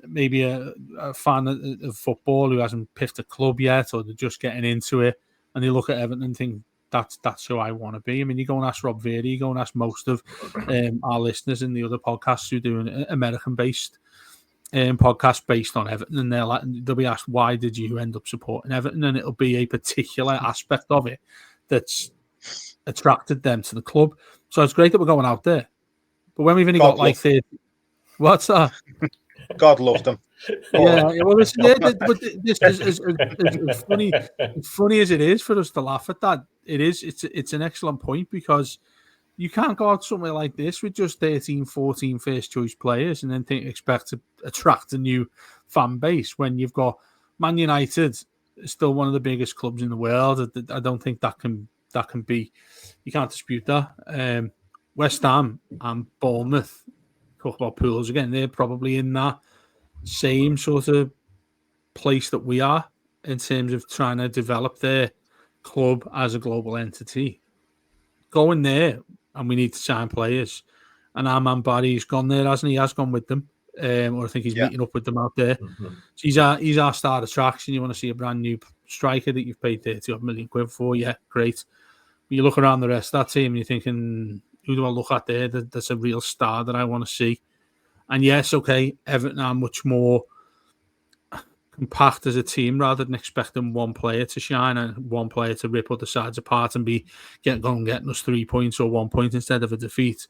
maybe a fan of football who hasn't picked a club yet, or they're just getting into it, and they look at Everton and think, that's who I want to be. I mean, you go and ask Rob Veary, you go and ask most of our listeners in the other podcasts who do an American-based podcast based on Everton, and they'll be asked, why did you end up supporting Everton? And it'll be a particular aspect of it that's attracted them to the club. So it's great that we're going out there. But when we've only got like 30... What's that? God loved them. Yeah, well, this is funny. As funny as it is for us to laugh at that, it's an excellent point, because you can't go out somewhere like this with just 13, 14 first choice players and then expect to attract a new fan base when you've got Man United, still one of the biggest clubs in the world. I don't think that can be. You can't dispute that. West Ham and Bournemouth. Talk about pools again. They're probably in that same sort of place that we are in terms of trying to develop their club as a global entity. Going there, and we need to sign players. And our man Barry's gone there, hasn't he? He has gone with them, or I think he's meeting up with them out there. Mm-hmm. So he's our star attraction. You want to see a brand new striker that you've paid 30 million quid for? Yeah, great. But you look around the rest of that team, and you're thinking, who do I look at there? That's a real star that I want to see. And yes, okay, Everton are much more compact as a team, rather than expecting one player to shine and one player to rip other sides apart and be getting us 3 points or 1 point instead of a defeat.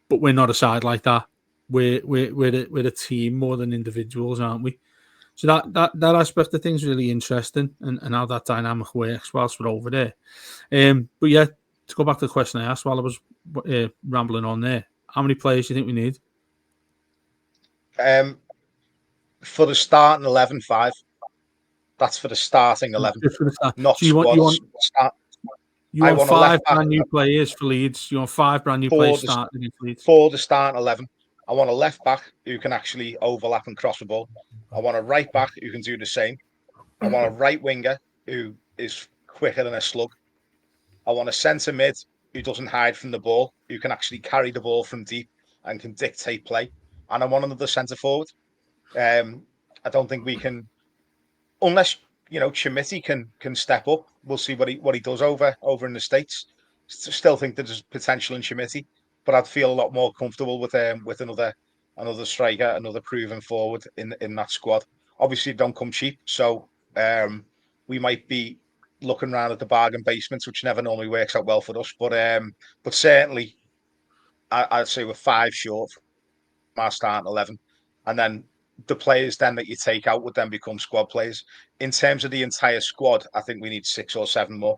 But we're not a side like that. We're a team more than individuals, aren't we? So that aspect of things is really interesting, and how that dynamic works whilst we're over there. But yeah, to go back to the question I asked while I was rambling on there, how many players do you think we need? For the starting 11, 5. That's for the starting 11. Just for the start. Not so you want I want 5 a brand new players for Leeds. You want 5 brand new players starting against Leeds for the starting 11. I want a left back who can actually overlap and cross the ball. I want a right back who can do the same. I want a right winger who is quicker than a slug. I want a centre mid who doesn't hide from the ball, who can actually carry the ball from deep and can dictate play. And I want another centre forward. I don't think we can, unless Chimiti can step up. We'll see what he does over in the States. Still think there's potential in Chimiti, but I'd feel a lot more comfortable with another striker, another proven forward in that squad. Obviously, it don't come cheap, so we might be looking around at the bargain basements, which never normally works out well for us. But certainly, I'd say we're 5 short from our starting 11, and then the players then that you take out would then become squad players. In terms of the entire squad, I think we need 6 or 7 more.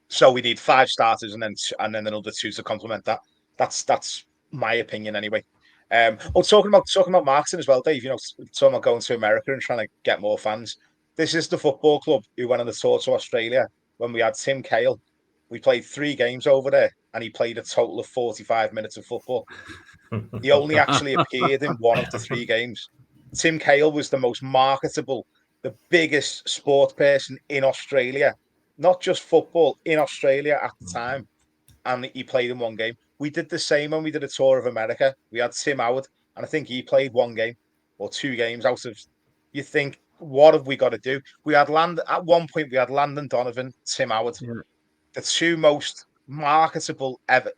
So we need 5 starters and then another 2 to complement that. That's my opinion anyway. Talking about marketing as well, Dave. Talking about going to America and trying to get more fans. This is the football club who went on the tour to Australia when we had Tim Cahill. We played 3 games over there, and he played a total of 45 minutes of football. He only actually appeared in 1 of the 3 games. Tim Cahill was the most marketable, the biggest sports person in Australia, not just football, in Australia at the time. And he played in 1 game. We did the same when we did a tour of America. We had Tim Howard, and I think he played 1 game or 2 games out of. You think, what have we got to do? We had at one point. We had Landon Donovan, Tim Howard, the 2 most marketable ever,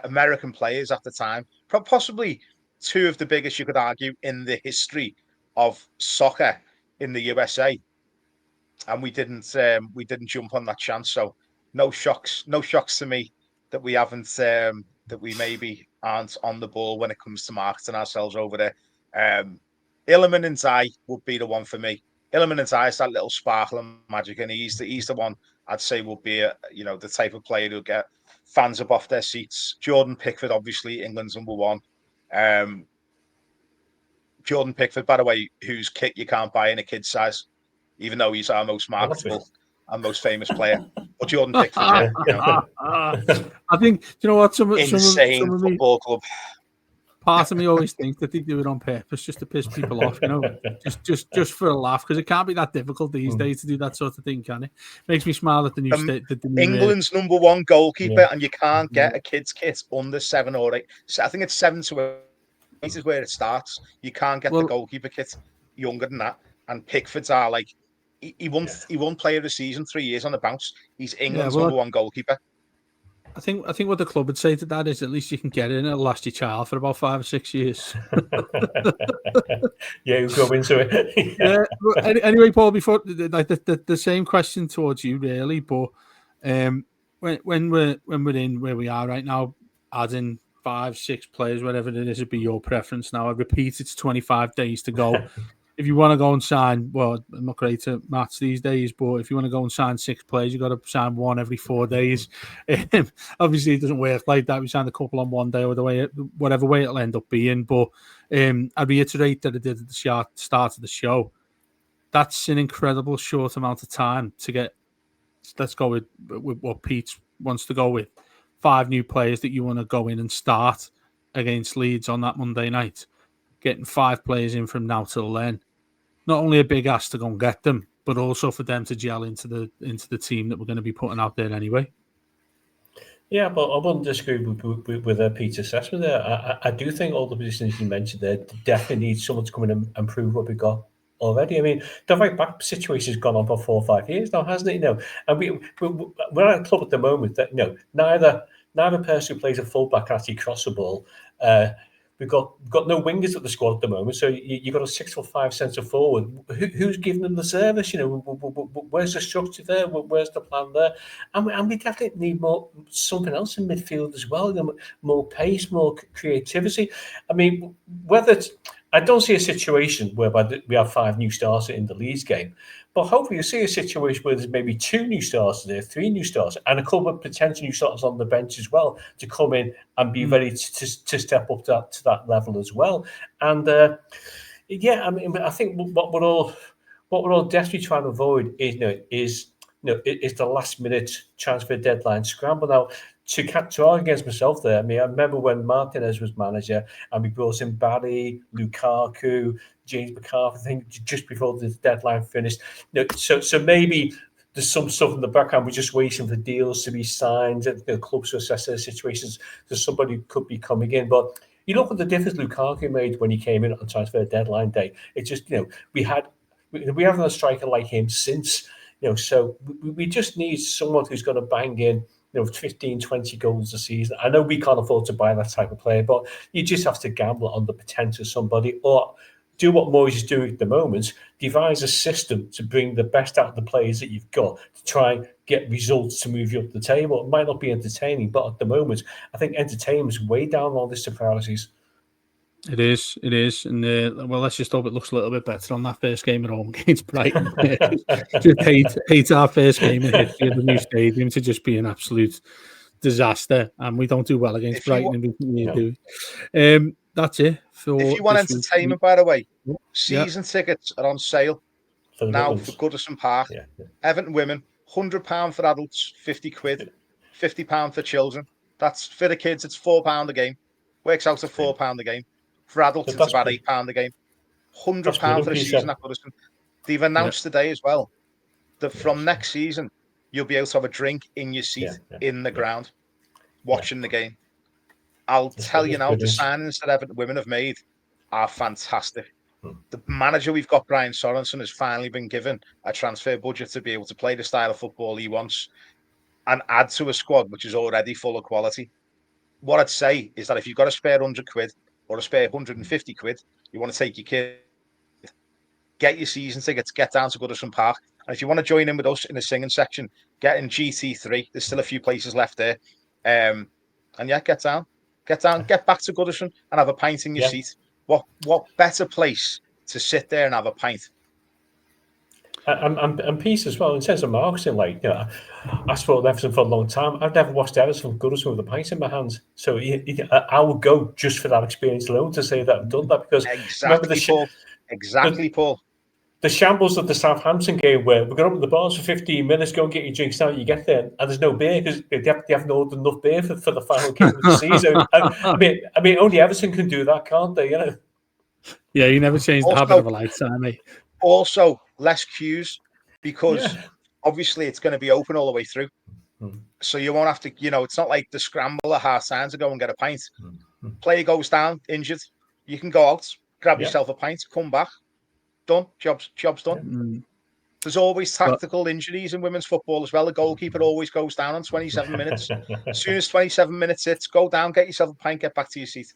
American players at the time. Possibly 2 of the biggest, you could argue, in the history of soccer in the USA. And we didn't jump on that chance. So no shocks to me that we haven't that we maybe aren't on the ball when it comes to marketing ourselves over there. Illiman and Zai would be the one for me. Illiman and Zai is that little sparkle and magic, and he's the one I'd say will be the type of player who'll get fans up off their seats. Jordan Pickford, obviously England's number 1. Jordan Pickford, by the way, whose kit you can't buy in a kid's size, even though he's our most marketable and most famous player. But Jordan Pickford, I think, you know what? Some football club. Part of me always thinks that they do it on purpose just to piss people off, just for a laugh, because it can't be that difficult these days to do that sort of thing, can it? Makes me smile at the new state. England's number 1 goalkeeper, and you can't get a kid's kit under 7 or 8. So I think it's 7 to 8 is where it starts. You can't get the goalkeeper kit younger than that. And Pickford's are like he won player of the season 3 years on the bounce. He's England's number 1 goalkeeper. I think what the club would say to that is at least you can get it and it'll last your child for about 5 or 6 years. You go into it. Yeah. Anyway, Paul, before the same question towards you, really, but when we're in where we are right now, adding 5, 6 players, whatever it is, it'd be your preference. Now, I repeat, it's 25 days to go. If you want to go and sign, well, I'm not great at maths these days, but if you want to go and sign 6 players, you've got to sign 1 every 4 days. Obviously, it doesn't work like that. We signed a couple on one day or whatever way it'll end up being. But I reiterate that I did at the start of the show. That's an incredible short amount of time to get. Let's go with what Pete wants to go with. 5 new players that you want to go in and start against Leeds on that Monday night. Getting 5 players in from now till then. Not only a big ask to go and get them, but also for them to gel into the team that we're going to be putting out there anyway. Yeah, but I wouldn't disagree with Pete's assessment there. I do think all the positions you mentioned there definitely need someone to come in and improve what we got already. I mean, the right back situation has gone on for 4 or 5 years now, hasn't it? And we're at a club at the moment that neither person who plays a fullback can actually cross the ball. We've got no wingers at the squad at the moment, so you've got a 6'5" centre forward. Who's giving them the service? Where's the structure there? Where's the plan there? And we definitely need something else in midfield as well. More pace, more creativity. I mean, whether I don't see a situation whereby we have 5 new starters in the Leeds game, but hopefully you see a situation where there's maybe 2 new starters there, 3 new starters, and a couple of potential new starters on the bench as well to come in and be ready to step up to that level as well. And I think what we're all desperately trying to avoid is the last minute transfer deadline scramble. Now, to argue against myself there, I mean, I remember when Martinez was manager and we brought in Barry, Lukaku, James McCarthy, I think just before the deadline finished. So maybe there's some stuff in the background. We're just waiting for deals to be signed, clubs to assess their situations, so somebody could be coming in. But you look at the difference Lukaku made when he came in on transfer deadline day. It's just, we haven't had a striker like him since. So we just need someone who's going to bang in 15, 20 goals a season. I know we can't afford to buy that type of player, but you just have to gamble on the potential of somebody, or do what Moyes is doing at the moment, devise a system to bring the best out of the players that you've got to try and get results to move you up the table. It might not be entertaining, but at the moment, I think entertainment's way down on list of priorities. It is, and let's just hope it looks a little bit better on that first game at home against Brighton. Just hate our first game in history of the new stadium to just be an absolute disaster, and we don't do well against Brighton. That's it. If you want entertainment, by the way, season tickets are on sale now for Goodison Park. Everton women, £100 for adults, £50, £50 for children. That's for the kids. It's £4 a game. Works out to £4 a game. For adults, it's about £8 a game. £100 for the season at Goodison. They've announced today as well that from next season you'll be able to have a drink in your seat in the ground, watching the game. I'll tell you now, the signings that Everton women have made are fantastic. The manager we've got, Brian Sorensen, has finally been given a transfer budget to be able to play the style of football he wants and add to a squad which is already full of quality. What I'd say is that if you've got a spare £100 or a spare £150, you want to take your kid, get your season tickets, get down to Goodison Park. And if you want to join in with us in the singing section, get in GT3. There's still a few places left there. And get down, get back to Goodison and have a pint in your seat. What better place to sit there and have a pint? And peace as well in terms of marketing. I supported Everton for a long time. I've never watched Everton from Goodison with a pint in my hands. So I would go just for that experience alone to say that I've done that, because Paul. The shambles of the Southampton game where we're going to open the bars for 15 minutes, go and get your drinks now. You get there and there's no beer because they haven't ordered enough beer for the final game of the season. I mean, only Everton can do that, can't they? Yeah, you never change the habit of a lifetime, mate. Also, less queues because obviously it's going to be open all the way through. So you won't have to, it's not like the scramble at half time to go and get a pint. Player goes down, injured. You can go out, grab yourself a pint, come back. Done. Job's done. There's always tactical injuries in women's football as well. The goalkeeper always goes down on 27 minutes. As soon as 27 minutes hits, go down, get yourself a pint, get back to your seat.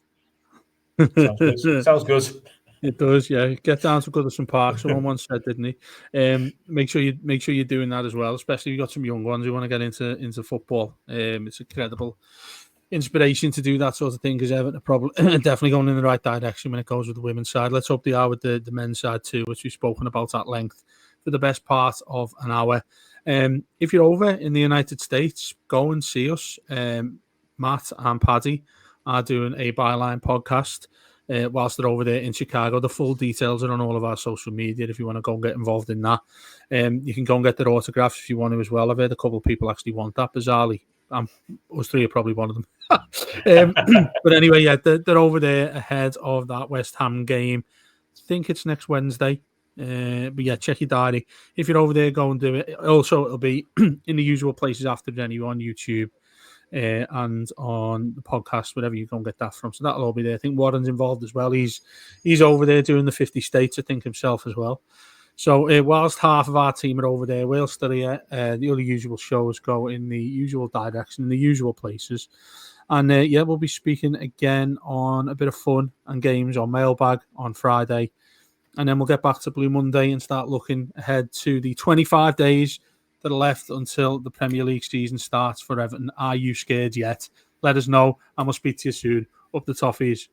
Sounds good. It does, yeah. Get down to Goodison Park. Someone once said, didn't he? Make sure you're doing that as well, especially if you've got some young ones who want to get into football. It's a credible inspiration to do that sort of thing, because Everton are definitely going in the right direction when it goes with the women's side. Let's hope they are with the men's side too, which we've spoken about at length for the best part of an hour. If you're over in the United States, go and see us. Matt and Paddy are doing a Byline podcast whilst they're over there in Chicago. The full details are on all of our social media if you want to go and get involved in that. You can go and get their autographs if you want to as well. I've heard a couple of people actually want that, bizarrely. Us three are probably one of them. But anyway, yeah, they're over there ahead of that West Ham game. I think it's next Wednesday. But yeah, check your diary. If you're over there, go and do it. Also, it'll be in the usual places after the venue on YouTube and on the podcast, wherever you go and get that from. So that'll all be there. I think Warren's involved as well. He's over there doing the 50 states, I think, himself as well. So whilst half of our team are over there, we're still here. The other usual shows go in the usual direction, in the usual places. And we'll be speaking again on a bit of fun and games on Mailbag on Friday. And then we'll get back to Blue Monday and start looking ahead to the 25 days that are left until the Premier League season starts for Everton. Are you scared yet? Let us know, and we'll speak to you soon. Up the Toffees.